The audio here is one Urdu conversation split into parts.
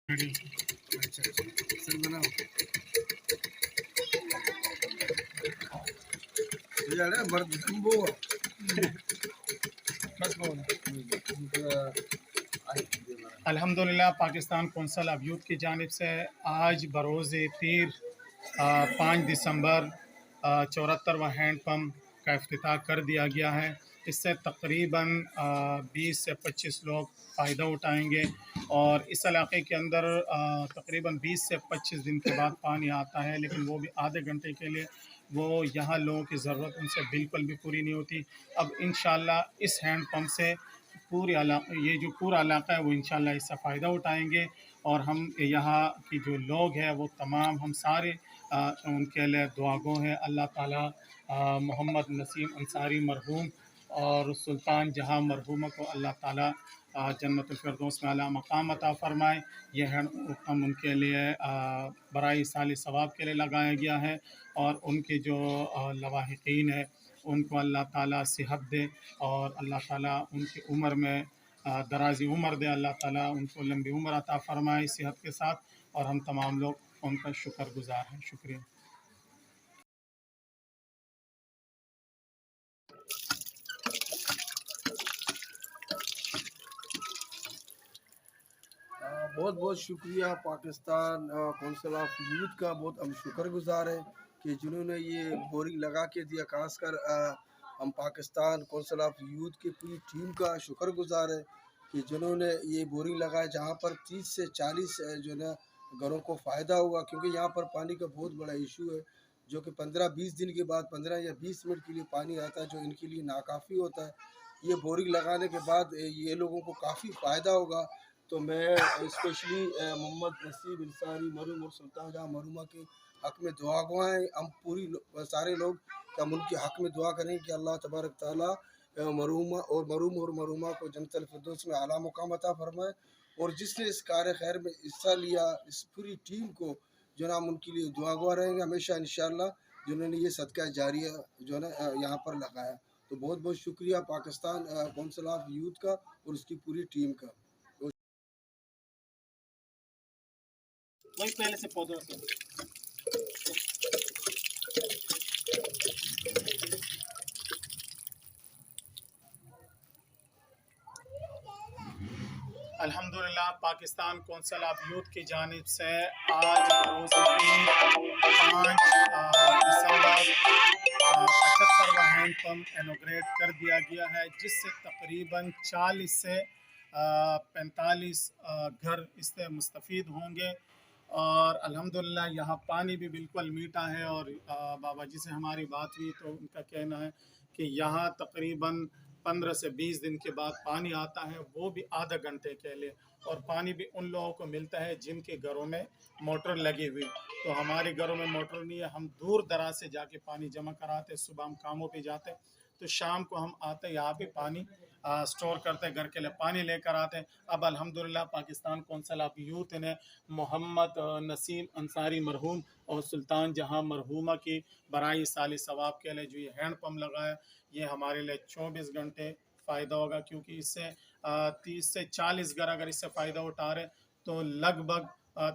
اچھا سر بناؤ مرد جمبو الحمدللہ پاکستان کونسل آف یوتھ کی جانب سے آج بروز پیر 5 دسمبر 74واں ہینڈ پمپ کا افتتاح کر دیا گیا ہے۔ اس سے تقریباً 20 سے 25 لوگ فائدہ اٹھائیں گے، اور اس علاقے کے اندر تقریباً 20 سے 25 دن کے بعد پانی آتا ہے، لیکن وہ بھی آدھے گھنٹے کے لیے۔ وہ یہاں لوگوں کی ضرورت ان سے بالکل بھی پوری نہیں ہوتی۔ اب انشاءاللہ اس ہینڈ پمپ سے یہ جو پورا علاقہ ہے وہ انشاءاللہ اس سے فائدہ اٹھائیں گے، اور ہم یہاں کی جو لوگ ہیں وہ تمام ہم سارے ان کے لیے دعا گو ہیں۔ اللہ تعالیٰ محمد نسیم انصاری مرحوم اور سلطان جہاں مرحومہ کو اللہ تعالیٰ جنت الفردوس میں اعلیٰ مقام عطا فرمائے۔ یہ ہم ان کے لیے برائے سال ثواب کے لیے لگایا گیا ہے، اور ان کے جو لواحقین ہیں ان کو اللہ تعالیٰ صحت دے، اور اللہ تعالیٰ ان کی عمر میں درازی عمر دے، اللہ تعالیٰ ان کو لمبی عمر عطا فرمائے صحت کے ساتھ، اور ہم تمام لوگ ان کا شکر گزار ہیں۔ شکریہ۔ بہت بہت شکریہ پاکستان کونسل آف یوتھ کا، بہت ہم شکر گزار ہیں کہ جنہوں نے یہ بورنگ لگا کے دیا۔ خاص کر ہم پاکستان کونسل آف یوتھ کی پوری ٹیم کا شکر گزار ہیں کہ جنہوں نے یہ بورنگ لگایا، جہاں پر 30 سے 40 جو ہے گھروں کو فائدہ ہوا، کیونکہ یہاں پر پانی کا بہت بڑا ایشو ہے، جو کہ 15-20 دن کے بعد 15 یا 20 منٹ کے لیے پانی آتا ہے، جو ان کے لیے ناکافی ہوتا ہے۔ یہ بورنگ لگانے کے بعد یہ لوگوں کو کافی فائدہ ہوگا۔ تو میں اسپیشلی محمد نسیم انصاری مرحوم اور سلطان جہاں مرحومہ کے حق میں دعا گوائیں۔ ہم پوری سارے لوگ ہم ان کے حق میں دعا کریں کہ اللہ تبارک تعالیٰ مرحومہ اور مرحومہ کو جنت الفردوس میں اعلیٰ مقام عطا فرمائے، اور جس نے اس کار خیر میں حصہ لیا، اس پوری ٹیم کو جو ہے ہم ان کے لیے دعا گوا رہیں گے ہمیشہ انشاءاللہ، جنہوں نے یہ صدقہ جاریہ جو ہے نا یہاں پر لگایا۔ تو بہت بہت شکریہ پاکستان کونسل آف یوتھ کا اور اس کی پوری ٹیم کا۔ وہی پہلے سے پودوں سے الحمدللہ پاکستان کونسل آف یوتھ کی جانب سے آج بروز پیر 5 دسمبر 75واں ہینڈ پمپ انوگریٹ کر دیا گیا ہے، جس سے تقریباً 40 سے 45 گھر اس سے مستفید ہوں گے، اور الحمدللہ یہاں پانی بھی بالکل میٹھا ہے۔ اور بابا جی سے ہماری بات ہوئی تو ان کا کہنا ہے کہ یہاں تقریباً 15 سے 20 دن کے بعد پانی آتا ہے، وہ بھی آدھا گھنٹے کے لیے، اور پانی بھی ان لوگوں کو ملتا ہے جن کے گھروں میں موٹر لگی ہوئی۔ تو ہمارے گھروں میں موٹر نہیں ہے، ہم دور دراز سے جا کے پانی جمع کراتے، صبح ہم کاموں پہ جاتے تو شام کو ہم آتے یہاں پہ پانی سٹور کرتے، گھر کے لیے پانی لے کر آتے۔ اب الحمدللہ پاکستان کونسل آف یوتھ نے محمد نسیم انصاری مرحوم اور سلطان جہاں مرحومہ کی برائے سال ثواب کے لیے جو یہ ہینڈ پمپ لگایا، یہ ہمارے لیے 24 گھنٹے فائدہ ہوگا، کیونکہ اس سے 30 سے 40 گھر اگر اس سے فائدہ اٹھا رہے تو لگ بھگ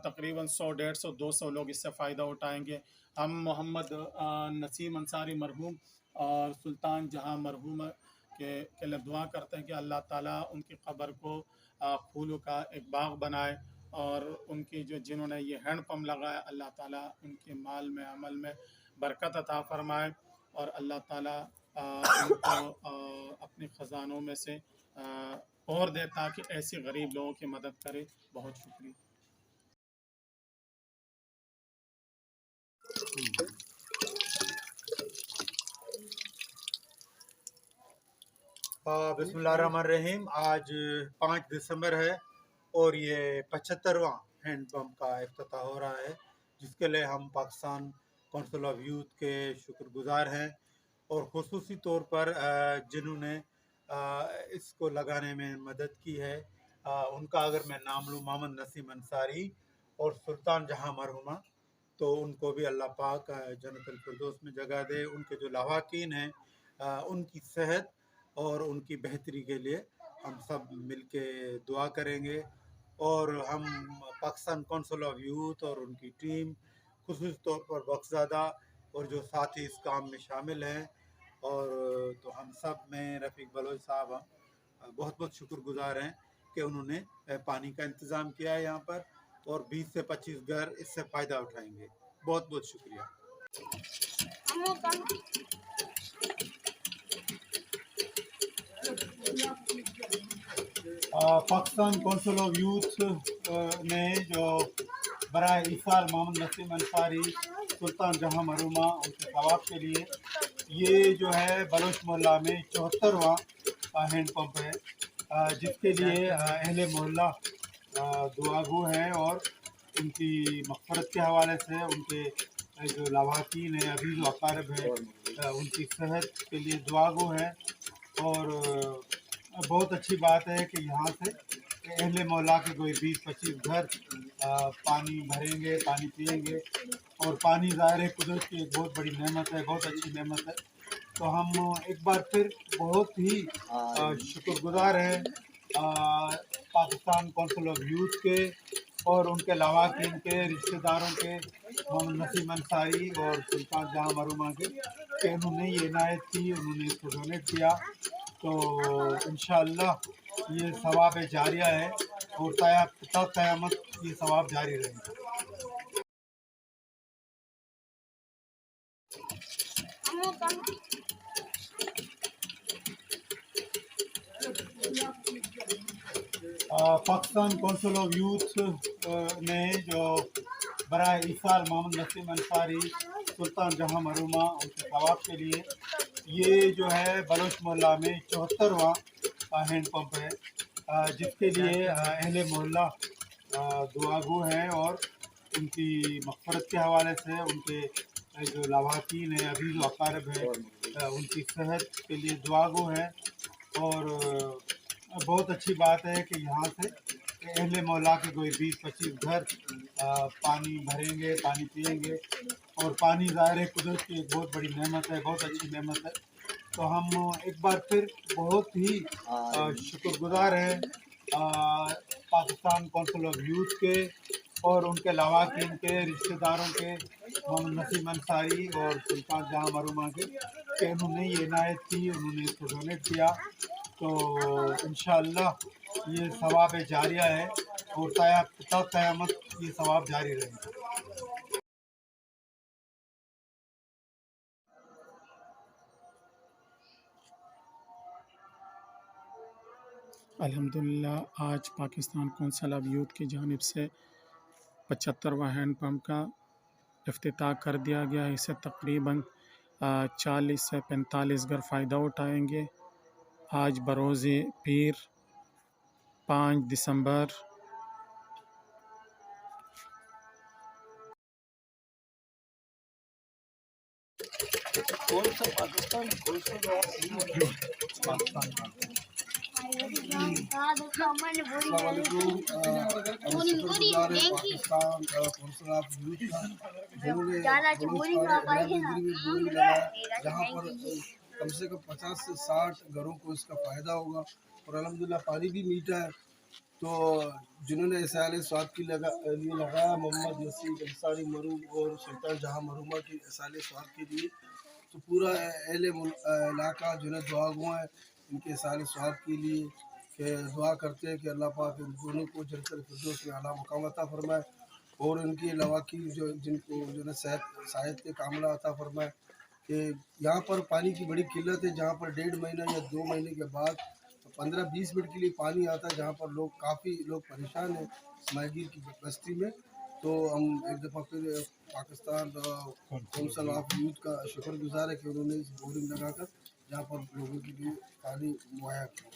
تقریباً 100 150 200 لوگ اس سے فائدہ اٹھائیں گے۔ ہم محمد نسیم انصاری مرحوم اور سلطان جہاں مرحوم کے لیے دعا کرتے ہیں کہ اللہ تعالیٰ ان کی قبر کو پھولوں کا ایک باغ بنائے، اور ان کی جنہوں نے یہ ہینڈ پمپ لگایا اللہ تعالیٰ ان کے مال میں عمل میں برکت عطا فرمائے، اور اللہ تعالیٰ ان کو اپنے خزانوں میں سے اور دے تاکہ ایسے غریب لوگوں کی مدد کرے۔ بہت شکریہ۔ بسم اللہ الرحمن الرحیم۔ آج 5 دسمبر ہے اور یہ 75واں ہینڈ پمپ کا افتتاح ہو رہا ہے، جس کے لیے ہم پاکستان کونسل آف یوتھ کے شکر گزار ہیں، اور خصوصی طور پر جنہوں نے اس کو لگانے میں مدد کی ہے ان کا اگر میں نام لوں، محمد نسیم انصاری اور سلطان جہاں مرحومہ، تو ان کو بھی اللہ پاک جنت الفردوس میں جگہ دے۔ ان کے جو لواحقین ہیں ان کی صحت اور ان کی بہتری کے لیے ہم سب مل کے دعا کریں گے، اور ہم پاکستان کونسل آف یوتھ اور ان کی ٹیم خصوصی طور پر بخزادہ اور جو ساتھی اس کام میں شامل ہیں، اور تو ہم سب میں رفیق بلوچ صاحب ہم بہت بہت شکر گزار ہیں کہ انہوں نے پانی کا انتظام کیا ہے یہاں پر، اور 20 سے 25 گھر اس سے فائدہ اٹھائیں گے۔ بہت بہت شکریہ۔ پاکستان کونسل آف یوتھ نے جو برائے ایصال محمد نسیم انصاری سلطان جہاں مرحومہ ان کے ثواب کے لیے یہ جو ہے بلوچ محلہ میں 74واں ہینڈ پمپ ہے، جس کے لیے اہل محلہ دعا گو ہیں، اور ان کی مغفرت کے حوالے سے ان کے جو لواحقین ہیں، عزیز و اقارب ہیں، ان کی صحت کے لیے دعا گو ہیں۔ اور بہت اچھی بات ہے کہ یہاں سے اہل مولا کے کوئی 20-25 گھر پانی بھریں گے، پانی پئیں گے، اور پانی ظاہر ہے قدرت کی ایک بہت بڑی نعمت ہے، بہت اچھی نعمت ہے۔ تو ہم ایک بار پھر بہت ہی شکر گزار ہیں پاکستان کونسل آف یوتھ کے اور ان کے لواحقین کے، رشتہ داروں کے، محمد نسیم انصاری اور سلطان جہاں مرحومہ کے، کہ انہوں نے یہ عنایت کی، انہوں نے اس کو ڈونیٹ کیا۔ تو انشاءاللہ یہ ثواب جاریہ ہے، اور تا قیامت یہ ثواب جاری رہے گا۔ پاکستان کونسل آف یوتھ نے جو برائے ایصال محمد نسیم انصاری سلطان جہاں مرحومہ ان کے ثواب کے لیے یہ جو ہے بلوچ محلہ میں 74واں ہینڈ پمپ ہے، جس کے لیے اہل محلہ دعا گو ہیں، اور ان کی مغفرت کے حوالے سے ان کے جو لواحقین ہیں، عزیز و اقارب ہیں، ان کی صحت کے لیے دعا گو ہیں۔ اور بہت اچھی بات ہے کہ یہاں سے اہل مولا کے کوئی 20-25 گھر پانی بھریں گے، پانی پئیں گے، اور پانی ظاہر ہے قدرت کی ایک بہت بڑی نعمت ہے، بہت اچھی نعمت ہے۔ تو ہم ایک بار پھر بہت ہی شکر گزار ہیں پاکستان کونسل آف یوتھ کے اور ان کے لواحقین کے، رشتہ داروں کے، محمد نسیم انصاری اور سلطان جہاں مرحومہ کے، کہ انہوں نے یہ عنایت کی، انہوں نے اس کو ڈونیٹ کیا۔ تو انشاءاللہ یہ ثواب جاریہ ہے، اور تا قیامت یہ ثواب جاری رہے گا۔ الحمدللہ آج پاکستان کونسل آف یوتھ کی جانب سے 75واں ہینڈ پمپ کا افتتاح کر دیا گیا ہے۔ اس سے تقریباً 40 سے 45 گھر فائدہ اٹھائیں گے۔ آج بروز پیر 5 دسمبر السلام علیکم۔ ہم شکر گزار ہیں پاکستان کونسل آف یوتھ کا، جنہوں نے بورنگ لگایا، جہاں پر کم سے کم 50 سے 60 گھروں کو اس کا فائدہ ہوگا، اور الحمدللہ پانی بھی میٹھا ہے۔ تو جنہوں نے اسائل ثواب کے لیے لگایا، محمد نسیم انصاری مرحوم اور سلطان جہاں مرحومہ کے اسائل ثواب کے لیے، تو پورا اہل علاقہ جو ہے دعا گو ہے ان کے اسائل ثواب کے لیے، کہ دعا کرتے ہیں کہ اللہ پاک ان دونوں کو جنت الفردوس میں اعلیٰ مقام عطا فرمائے، اور ان کے لواحقین جو جن کو جو ہے صحت کے کاملہ عطا فرمائے۔ کہ یہاں پر پانی کی بڑی قلت ہے، جہاں پر 1.5 مہینہ یا 2 مہینے کے بعد 15-20 منٹ کے لیے پانی آتا ہے، جہاں پر کافی لوگ پریشان ہیں ماہی گیر کی بستی میں۔ تو ہم ایک دفعہ پھر پاکستان کونسل آف یوتھ کا شکر گزار ہے کہ انہوں نے اس بورنگ لگا کر جہاں پر لوگوں کے لیے پانی مہیا کیا۔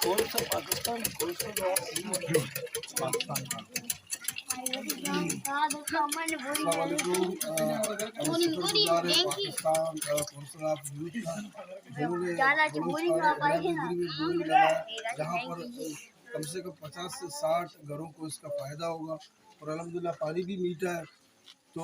پاکستان السلام علیکم۔ ہم شکر گزار ہیں پاکستان کونسل آف یوتھ کا، جنہوں نے بورنگ لگایا، جہاں پر کم سے کم 50 سے 60 گھروں کو اس کا فائدہ ہوگا، اور الحمدللہ پانی بھی میٹھا ہے۔ تو